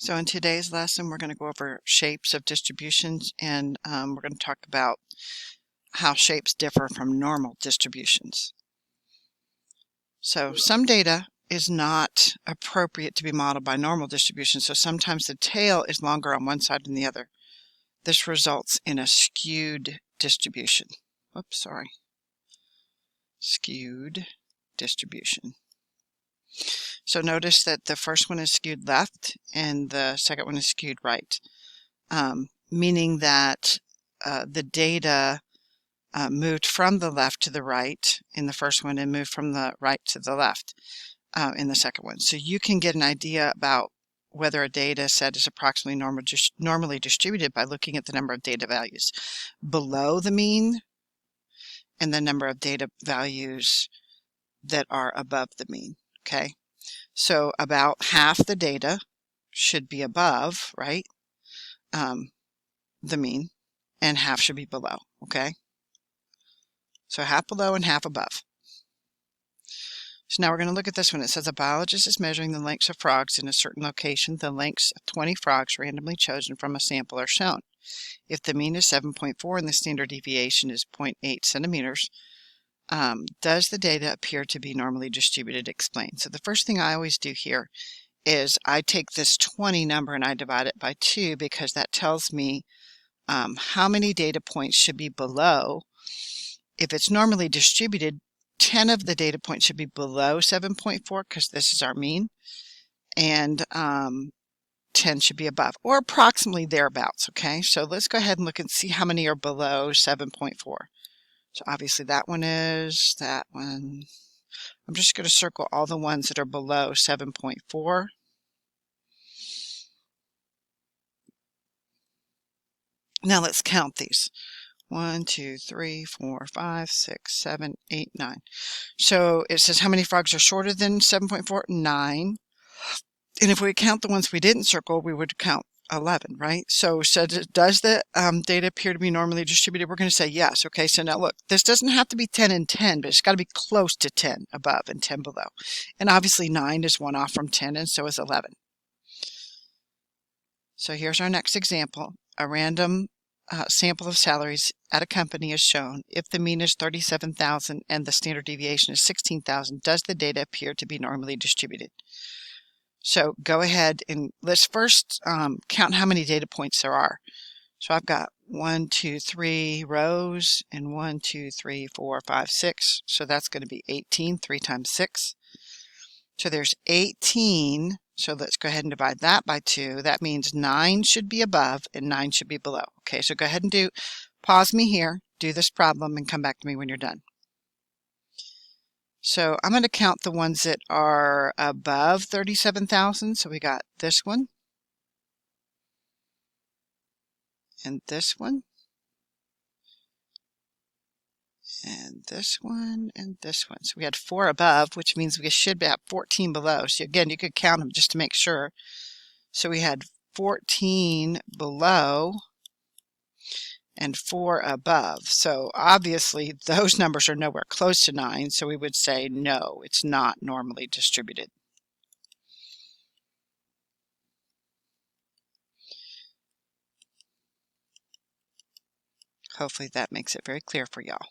So in today's lesson, we're going to go over shapes of distributions, and we're going to talk about how shapes differ from normal distributions. So some data is not appropriate to be modeled by normal distributions, so sometimes the tail is longer on one side than the other. This results in a skewed distribution. Oops, sorry. Skewed distribution. So notice that the first one is skewed left and the second one is skewed right, meaning that the data moved from the left to the right in the first one and moved from the right to the left in the second one. So you can get an idea about whether a data set is approximately normally distributed by looking at the number of data values below the mean and the number of data values that are above the mean. Okay, so about half the data should be above, right, the mean, and half should be below. Okay, so half below and half above. So now we're going to look at this one. It says a biologist is measuring the lengths of frogs in a certain location. The lengths of 20 frogs randomly chosen from a sample are shown. If the mean is 7.4 and the standard deviation is 0.8 centimeters, does the data appear to be normally distributed? Explain. So the first thing I always do here is I take this 20 number and I divide it by 2 because that tells me how many data points should be below. If it's normally distributed, 10 of the data points should be below 7.4 because this is our mean, and 10 should be above, or approximately thereabouts. Okay, so let's go ahead and look and see how many are below 7.4. So obviously that one is, that one. I'm just going to circle all the ones that are below 7.4. Now let's count these. 1, 2, 3, 4, 5, 6, 7, 8, 9. So it says how many frogs are shorter than 7.4? 9. And if we count the ones we didn't circle, we would count 11, right? So does the data appear to be normally distributed? We're going to say yes. Okay, so now look, this doesn't have to be 10 and 10, but it's got to be close to 10 above and 10 below. And obviously 9 is one off from 10, and so is 11. So here's our next example. A random sample of salaries at a company is shown. If the mean is 37,000 and the standard deviation is 16,000, does the data appear to be normally distributed? So go ahead and let's first count how many data points there are. So I've got 1, 2, 3 rows and 1, 2, 3, 4, 5, 6. So that's going to be 18. 3 times 6. So there's 18. So let's go ahead and divide that by 2. That means 9 should be above and 9 should be below. Okay, so go ahead and pause me here, do this problem, and come back to me when you're done. So I'm going to count the ones that are above 37,000. So we got this one, and this one, and this one, and this one. So we had 4 above, which means we should have 14 below. So again, you could count them just to make sure. So we had 14 below and 4 above. So obviously those numbers are nowhere close to 9, so we would say no, it's not normally distributed. Hopefully that makes it very clear for y'all.